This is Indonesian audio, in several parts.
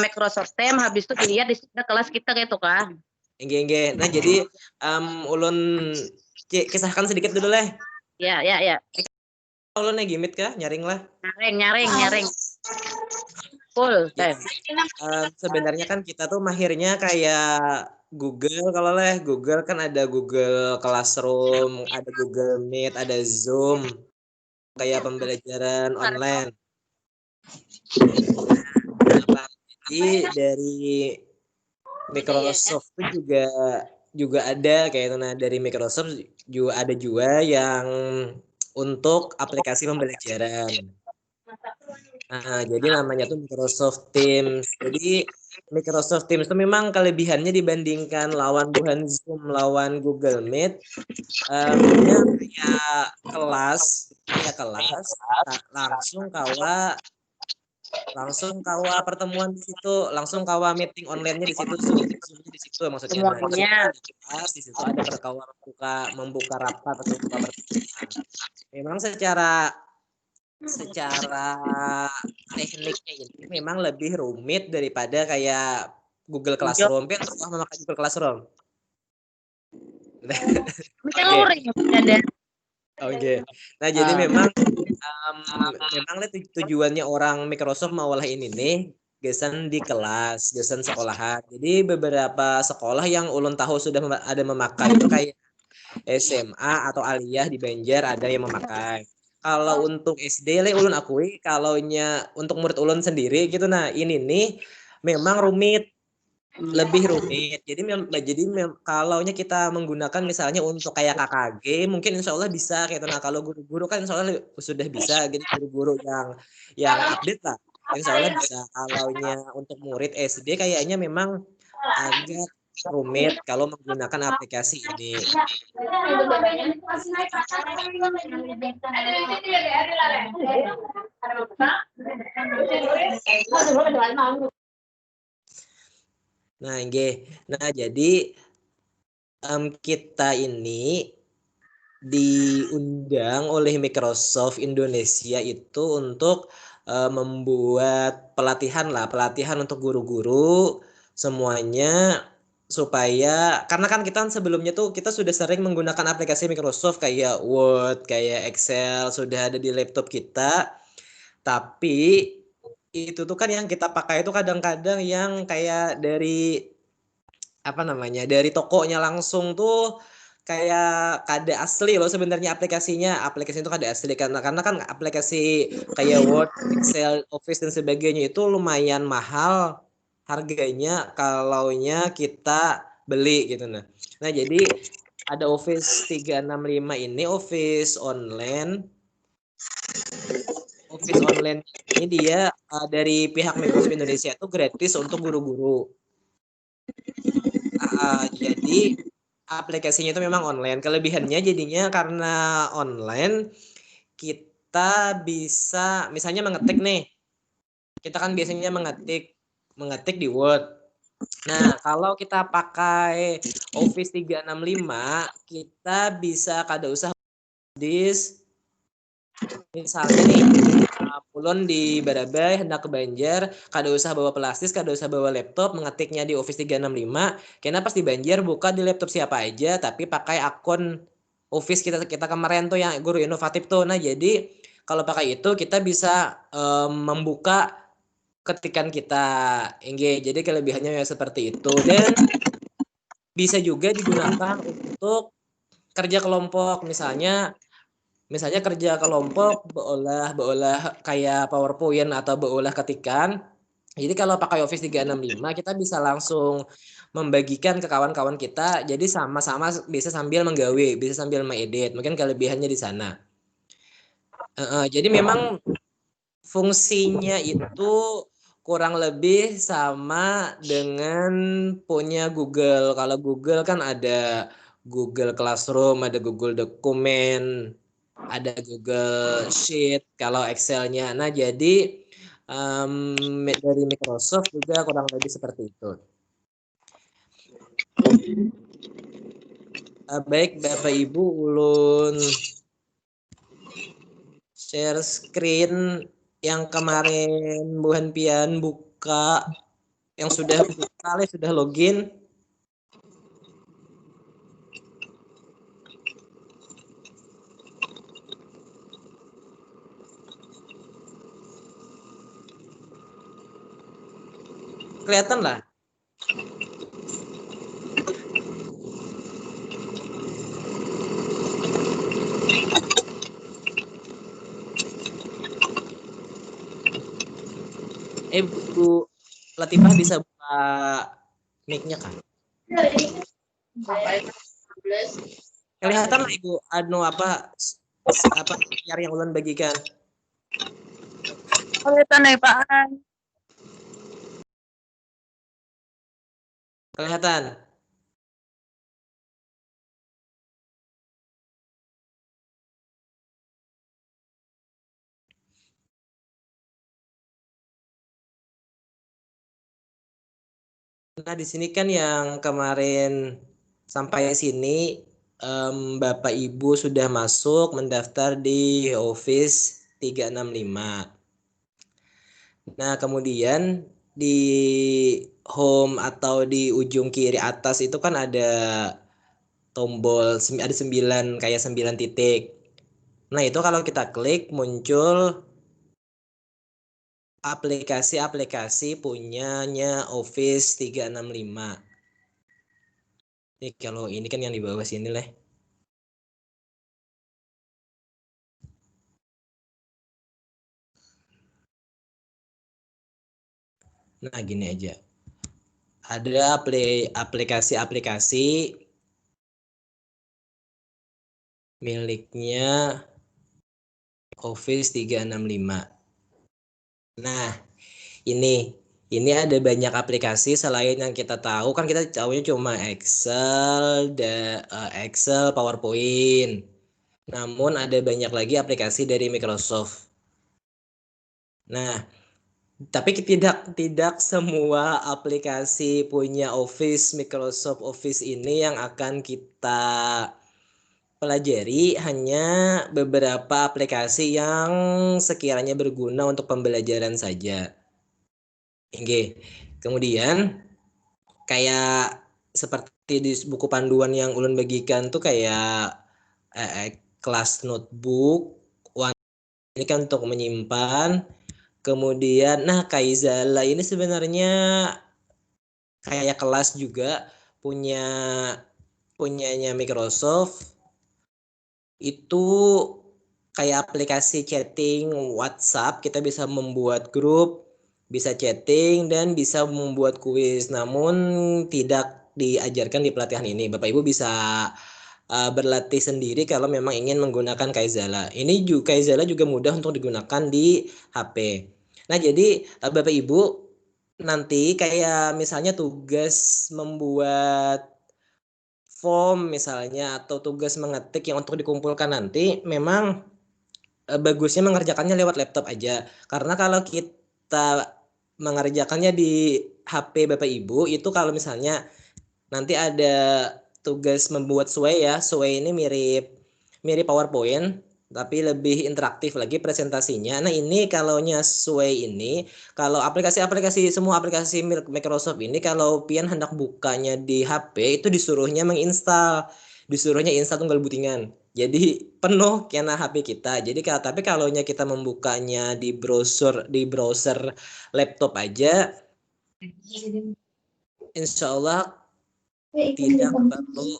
Microsoft Teams, habis itu dilihat di kelas kita gitu kan. Enggak. Nah, jadi ulun kisahkan sedikit dulu lah. Ya. Ulun gimit kah? Nyaring lah. Nyaring. Full time. Sebenarnya kan kita tuh mahirnya kayak Google, kalau Google kan ada Google Classroom, ada Google Meet, ada Zoom, kayak pembelajaran online. Jadi dari Microsoft itu juga ada kayak itu. Nah, dari Microsoft juga ada yang untuk aplikasi pembelajaran. Nah, jadi namanya tuh Microsoft Teams. Jadi Microsoft Teams itu memang kelebihannya dibandingkan lawan bukan Zoom, lawan Google Meet. Dia kayak kelas, langsung kawa pertemuan di situ, langsung kawa meeting online-nya di situ, Zoom-nya di situ maksudnya. Semuanya. Nah, di situ ada perkawa membuka rapat atau membuka pertemuan. Memang secara tekniknya ini memang lebih rumit daripada kayak Google Classroom. Kan pernah memakai Google Classroom? Oke. Nah, jadi memang tujuannya orang Microsoft mau olah ini nih gesan di kelas, gesan sekolahan. Jadi beberapa sekolah yang ulun tahu sudah ada memakai itu kayak SMA atau aliyah di Banjar ada yang memakai. Kalau untuk SD ulun akui kalaunya untuk murid ulun sendiri gitu, nah ini nih memang lebih rumit. Jadi kalaunya kita menggunakan misalnya untuk kayak KKG mungkin insya Allah bisa gitu. Nah, kalau guru-guru kan insya Allah sudah bisa, jadi guru-guru yang update lah insya Allah bisa. Kalaunya untuk murid SD kayaknya memang agak rumit kalau menggunakan aplikasi ini. Nah, jadi kita ini diundang oleh Microsoft Indonesia itu untuk membuat pelatihan untuk guru-guru semuanya, supaya karena kan kita sebelumnya tuh kita sudah sering menggunakan aplikasi Microsoft kayak Word, kayak Excel, sudah ada di laptop kita. Tapi itu tuh kan yang kita pakai itu kadang-kadang yang kayak dari dari tokonya langsung tuh kayak kada asli loh sebenarnya aplikasinya. Aplikasi itu kada asli karena kan aplikasi kayak Word, Excel, Office dan sebagainya itu lumayan mahal harganya kalaunya kita beli gitu. Nah, jadi ada Office 365 ini Office online. Office online ini dia dari pihak Microsoft Indonesia itu gratis untuk guru-guru. Jadi aplikasinya itu memang online. Kelebihannya jadinya karena online kita bisa misalnya mengetik nih. Kita kan biasanya mengetik di Word. Nah, kalau kita pakai Office 365, kita bisa kada usah misalnya nih ulun di Barabai hendak ke Banjar, kada usah bawa plastis, kada usah bawa laptop, mengetiknya di Office 365. Karena pas di Banjar buka di laptop siapa aja, tapi pakai akun Office kita kemarin tuh yang guru inovatif tuh. Nah, jadi kalau pakai itu kita bisa membuka ketikan kita. Jadi kelebihannya ya seperti itu, dan bisa juga digunakan untuk kerja kelompok, misalnya kerja kelompok beolah kayak PowerPoint atau beolah ketikan. Jadi kalau pakai Office 365 kita bisa langsung membagikan ke kawan-kawan kita. Jadi sama-sama bisa sambil menggawe, bisa sambil mengedit. Mungkin kelebihannya di sana. Jadi memang fungsinya itu kurang lebih sama dengan punya Google. Kalau Google kan ada Google Classroom, ada Google Dokumen, ada Google Sheet, kalau Excel-nya. Nah, jadi dari Microsoft juga kurang lebih seperti itu. Baik, Bapak Ibu, ulun share screen yang kemarin Bu Hanpian buka Yang sudah buka, sudah login. Kelihatan lah. Bu Latifah bisa buka mic-nya kan? Kelihatan lah Ibu apa yang ulun bagikan. Kelihatan ya Pak. Kelihatan. Nah, di sini kan yang kemarin sampai sini Bapak Ibu sudah masuk mendaftar di Office 365. Nah, kemudian di home atau di ujung kiri atas itu kan ada tombol, ada 9 kayak 9 titik. Nah, itu kalau kita klik muncul aplikasi-aplikasi punyanya Office 365. Ini kalau ini kan yang di bawah sini lah. Nah, gini aja. Ada aplikasi-aplikasi miliknya Office 365. Nah, ini ada banyak aplikasi selain yang kita tahu kan kita tahunya cuma Excel, PowerPoint. Namun ada banyak lagi aplikasi dari Microsoft. Nah, tapi tidak semua aplikasi punya Microsoft Office ini yang akan kita pelajari, hanya beberapa aplikasi yang sekiranya berguna untuk pembelajaran saja. Oke. Kemudian kayak seperti di buku panduan yang ulun bagikan tuh kayak kelas notebook, ini kan untuk menyimpan. Kemudian, nah Kaizala ini sebenarnya kayak kelas juga punyanya Microsoft. Itu kayak aplikasi chatting WhatsApp, kita bisa membuat grup, bisa chatting, dan bisa membuat kuis. Namun tidak diajarkan di pelatihan ini. Bapak Ibu bisa berlatih sendiri kalau memang ingin menggunakan Kaizala. Ini juga Kaizala juga mudah untuk digunakan di HP. Nah, jadi Bapak Ibu nanti kayak misalnya tugas membuat form misalnya atau tugas mengetik yang untuk dikumpulkan nanti memang bagusnya mengerjakannya lewat laptop aja. Karena kalau kita mengerjakannya di HP Bapak Ibu itu kalau misalnya nanti ada tugas membuat Sway ya. Sway ini mirip PowerPoint tapi lebih interaktif lagi presentasinya. Nah, ini kalaunya Sway ini, kalau semua aplikasi Microsoft ini kalau pian hendak bukanya di HP itu disuruhnya install tunggal butingan. Jadi penuh kena HP kita. Jadi tapi kalau kita membukanya di browser laptop aja, insya Allah tidak perlu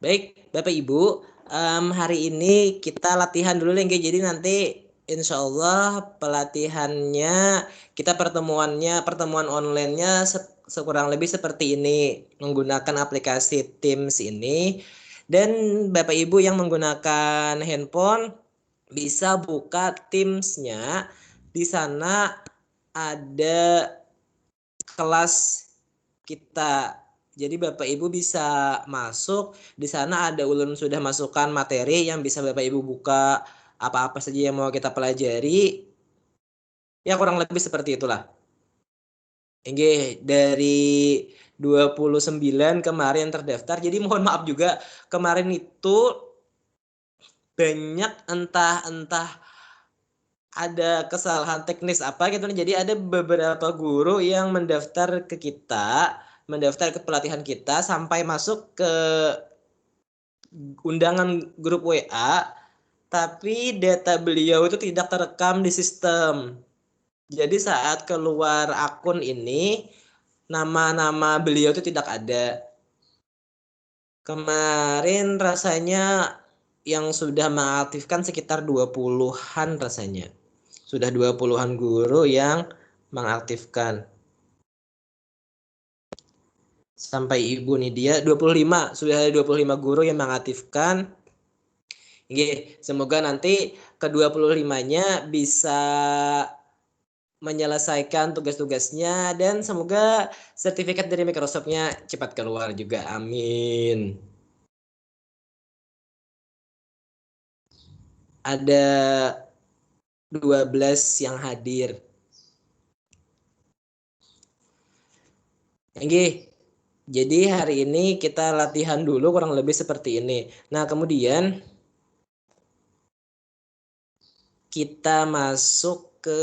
Baik, Bapak Ibu, hari ini kita latihan dulu ya, jadi nanti insya Allah pelatihannya pertemuan online-nya sekurang lebih seperti ini, menggunakan aplikasi Teams ini, Dan Bapak Ibu yang menggunakan handphone bisa buka Teams-nya. Di sana ada kelas kita. Jadi Bapak Ibu bisa masuk, di sana ada Ulun sudah masukkan materi yang bisa Bapak Ibu buka apa-apa saja yang mau kita pelajari. Ya kurang lebih seperti itulah. Oke, dari 29 kemarin terdaftar. Jadi mohon maaf juga kemarin itu banyak entah ada kesalahan teknis apa gitu. Jadi ada beberapa guru yang mendaftar ke kita, mendaftar ke pelatihan kita sampai masuk ke undangan grup WA, tapi data beliau itu tidak terekam di sistem. Jadi saat keluar akun ini, nama-nama beliau itu tidak ada. Kemarin rasanya yang sudah mengaktifkan sekitar 20-an rasanya. Sudah 20-an guru yang mengaktifkan. Sampai Ibu nih dia 25, sudah ada 25 guru yang mengaktifkan. Oke, semoga nanti ke-25-nya bisa menyelesaikan tugas-tugasnya dan semoga sertifikat dari Microsoft-nya cepat keluar juga. Amin. Ada 12 yang hadir. Oke. Jadi hari ini kita latihan dulu kurang lebih seperti ini. Nah, kemudian kita masuk ke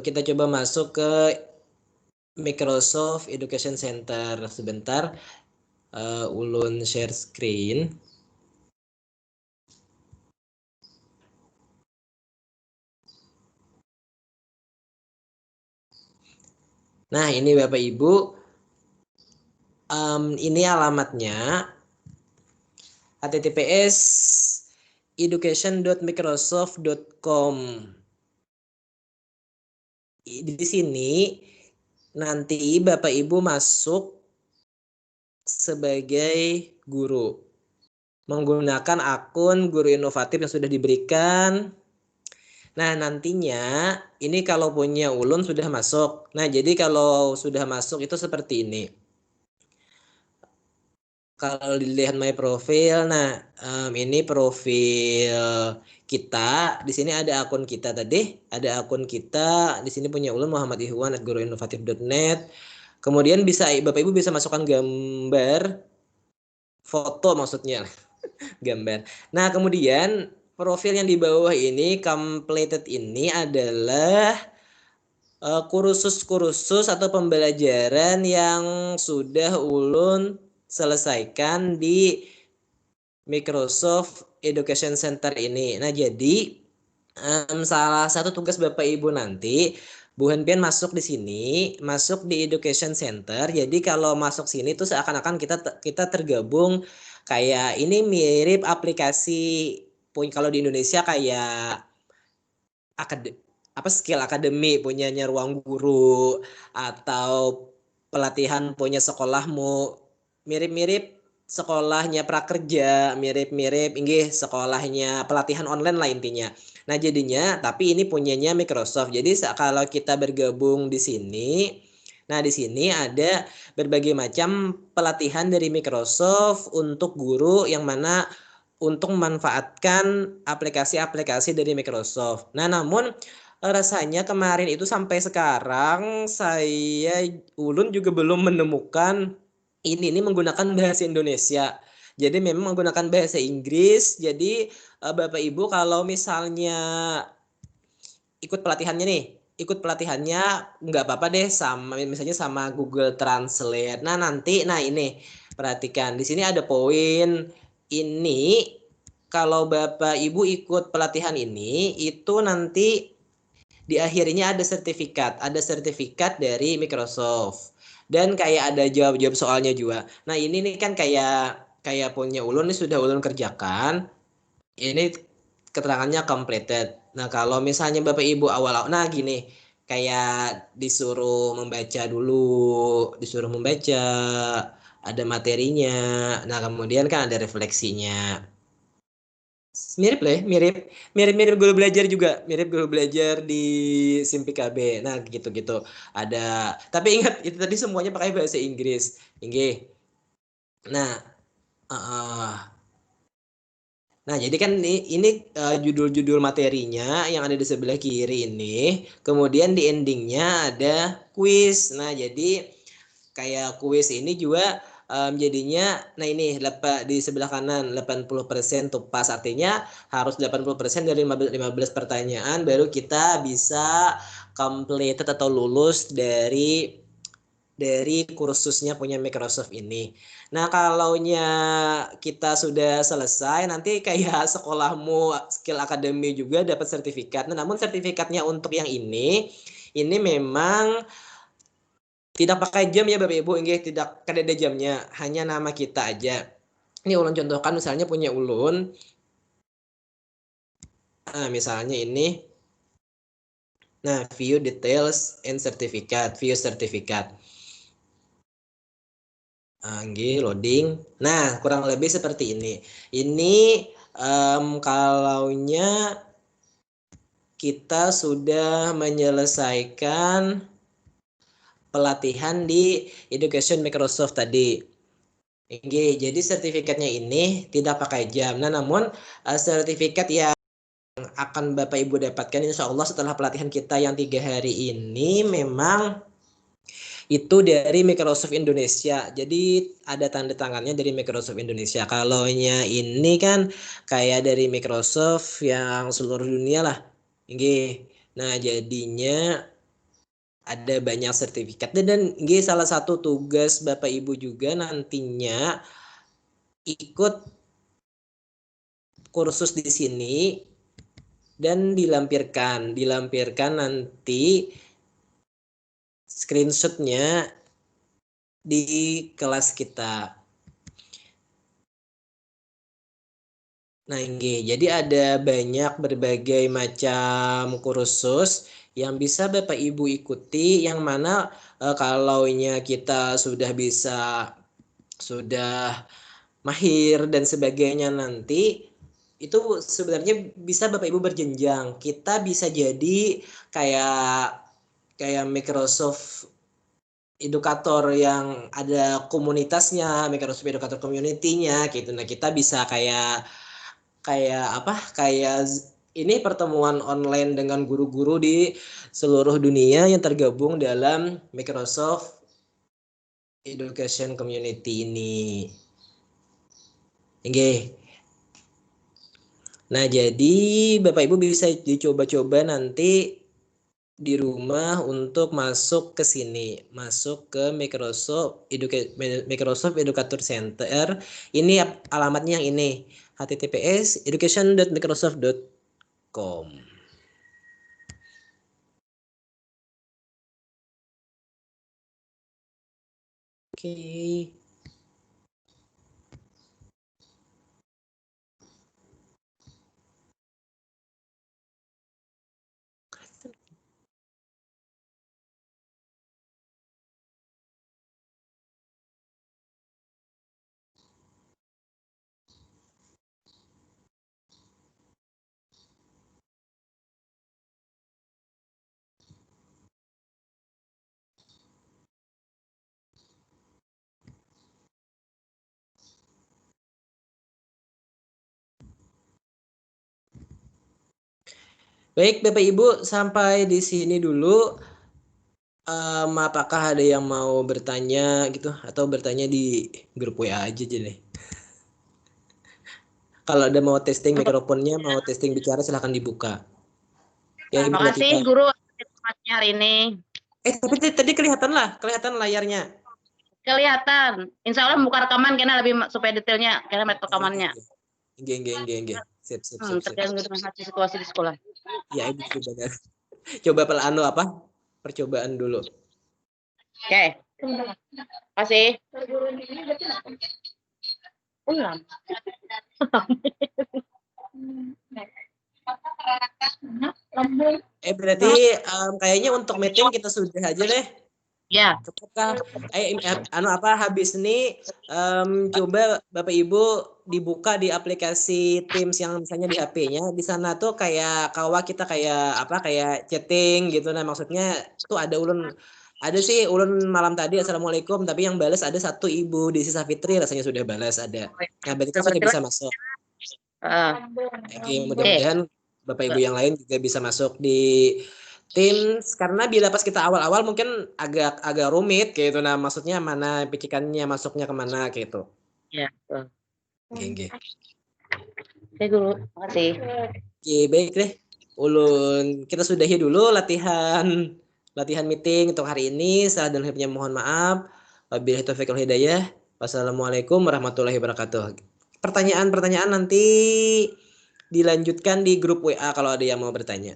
kita coba masuk ke Microsoft Education Center sebentar. Ulun share screen. Nah, ini Bapak Ibu. Ini alamatnya https education.microsoft.com. Di sini nanti Bapak Ibu masuk sebagai guru menggunakan akun guru inovatif yang sudah diberikan. Nah, nantinya ini kalau punya Ulun sudah masuk. Nah, jadi kalau sudah masuk itu seperti ini. Kalau dilihat my profile, nah ini profil kita. Di sini ada akun kita tadi, ada akun kita. Di sini punya Ulun Muhammad Ihwan @guruinovatif.net. Kemudian bisa Bapak Ibu bisa masukkan gambar, foto maksudnya, gambar. Nah, kemudian profil yang di bawah ini completed ini adalah kursus-kursus atau pembelajaran yang sudah Ulun selesaikan di Microsoft Education Center ini. Nah, jadi salah satu tugas Bapak Ibu nanti, Bu Henpian masuk di sini, masuk di Education Center. Jadi kalau masuk sini tuh seakan-akan kita tergabung kayak ini mirip aplikasi kalau di Indonesia kayak skill akademi punyanya Ruang Guru atau pelatihan punya sekolahmu, mirip-mirip sekolahnya prakerja, mirip-mirip inggih sekolahnya pelatihan online lah intinya. Nah, jadinya tapi ini punyanya Microsoft. Jadi kalau kita bergabung di sini, nah di sini ada berbagai macam pelatihan dari Microsoft untuk guru yang mana untuk memanfaatkan aplikasi-aplikasi dari Microsoft. Nah, namun rasanya kemarin itu sampai sekarang saya Ulun juga belum menemukan ini menggunakan bahasa Indonesia. Jadi memang menggunakan bahasa Inggris. Jadi Bapak Ibu kalau misalnya ikut pelatihannya nih, ikut pelatihannya nggak apa-apa deh sama misalnya sama Google Translate. Nah, ini perhatikan di sini ada poin ini kalau Bapak Ibu ikut pelatihan ini itu nanti di akhirnya ada sertifikat dari Microsoft dan kayak ada jawab-jawab soalnya juga. Nah, ini nih kan kayak punya Ulun ini sudah Ulun kerjakan. Ini keterangannya completed. Nah, kalau misalnya Bapak Ibu awal, nah gini, kayak disuruh membaca dulu, disuruh membaca, ada materinya. Nah, kemudian kan ada refleksinya. Mirip lah ya, mirip guru belajar juga, mirip guru belajar di SIM PKB. Nah, gitu-gitu. Ada, tapi ingat itu tadi semuanya pakai bahasa Inggris. Inggih. Nah, nah, jadi kan ini judul-judul materinya yang ada di sebelah kiri ini. Kemudian di endingnya ada kuis. Nah, jadi kayak kuis ini juga jadinya, nah ini di sebelah kanan 80% tupas, artinya harus 80% dari 15 pertanyaan baru kita bisa completed atau lulus dari kursusnya punya Microsoft ini. Nah, kalaunya kita sudah selesai, nanti kayak sekolahmu skill academy juga dapat sertifikat. Nah, namun sertifikatnya untuk yang ini memang tidak pakai jam ya Bapak Ibu, ini tidak ada jamnya, hanya nama kita aja. Ini Ulun contohkan misalnya punya Ulun. Nah, misalnya ini. Nah, view details and certificate, view certificate. Loading. Nah, kurang lebih seperti ini. Ini kalaunya kita sudah menyelesaikan pelatihan di Education Microsoft tadi. Jadi sertifikatnya ini tidak pakai jam. Nah, namun sertifikat yang akan Bapak Ibu dapatkan insya Allah setelah pelatihan kita yang 3 hari ini memang itu dari Microsoft Indonesia. Jadi ada tanda tangannya dari Microsoft Indonesia. Kalaunya ini kan kayak dari Microsoft yang seluruh dunia lah. Nah, jadinya ada banyak sertifikat dan salah satu tugas Bapak Ibu juga nantinya ikut kursus di sini dan dilampirkan nanti screenshotnya di kelas kita. Nah, jadi ada banyak berbagai macam kursus yang bisa Bapak Ibu ikuti, yang mana kalaunya kita sudah mahir dan sebagainya nanti, itu sebenarnya bisa Bapak Ibu berjenjang. Kita bisa jadi kayak Microsoft edukator yang ada komunitasnya, Microsoft Educator Community-nya gitu. Nah, kita bisa kayak ini pertemuan online dengan guru-guru di seluruh dunia yang tergabung dalam Microsoft Education Community ini. Nah, jadi Bapak Ibu bisa dicoba-coba nanti di rumah untuk masuk ke sini, masuk ke Microsoft Educator Center. Ini alamatnya yang ini, https://education.microsoft.com. Oke. Baik, Bapak Ibu, sampai di sini dulu. Apakah ada yang mau bertanya gitu atau bertanya di grup WA aja deh. Kalau ada mau testing mikrofonnya, mau testing bicara silahkan dibuka. Ya, Ibu Makasih Latifah. guru tempatnya hari ini. Tapi tadi kelihatan layarnya. Kelihatan. Insya Allah buka rekaman karena lebih supaya detailnya karena metode rekamannya. Enggak. Sip. Tergantung dengan situasi di sekolah. Ya, Ibu coba percobaan dulu. Oke. Kasih. Ulang. Berarti kayaknya untuk meeting kita sudah aja deh. Ya. Cukupkah? Habis ini coba Bapak Ibu dibuka di aplikasi Teams yang misalnya di HP-nya. Di sana tuh kayak kita kayak chatting gitu. Nah, maksudnya tuh ada sih ulun malam tadi assalamualaikum, tapi yang balas ada satu ibu di Sisa Fitri rasanya sudah balas ada. Nah, berarti kan sudah bisa masuk. Oke, mudah-mudahan Bapak Ibu yang lain juga bisa masuk di Teams, karena bila pas kita awal-awal mungkin agak rumit gitu. Nah, maksudnya mana picikannya masuknya kemana gitu. Ya. Oke. Oke, Guru. Makasih. Oke, baik deh. Ulun kita sudahi dulu latihan meeting untuk hari ini. Salah dan lebihnya mohon maaf. Wabillahi taufiq wal hidayah. Wassalamualaikum warahmatullahi wabarakatuh. Pertanyaan-pertanyaan nanti dilanjutkan di grup WA kalau ada yang mau bertanya.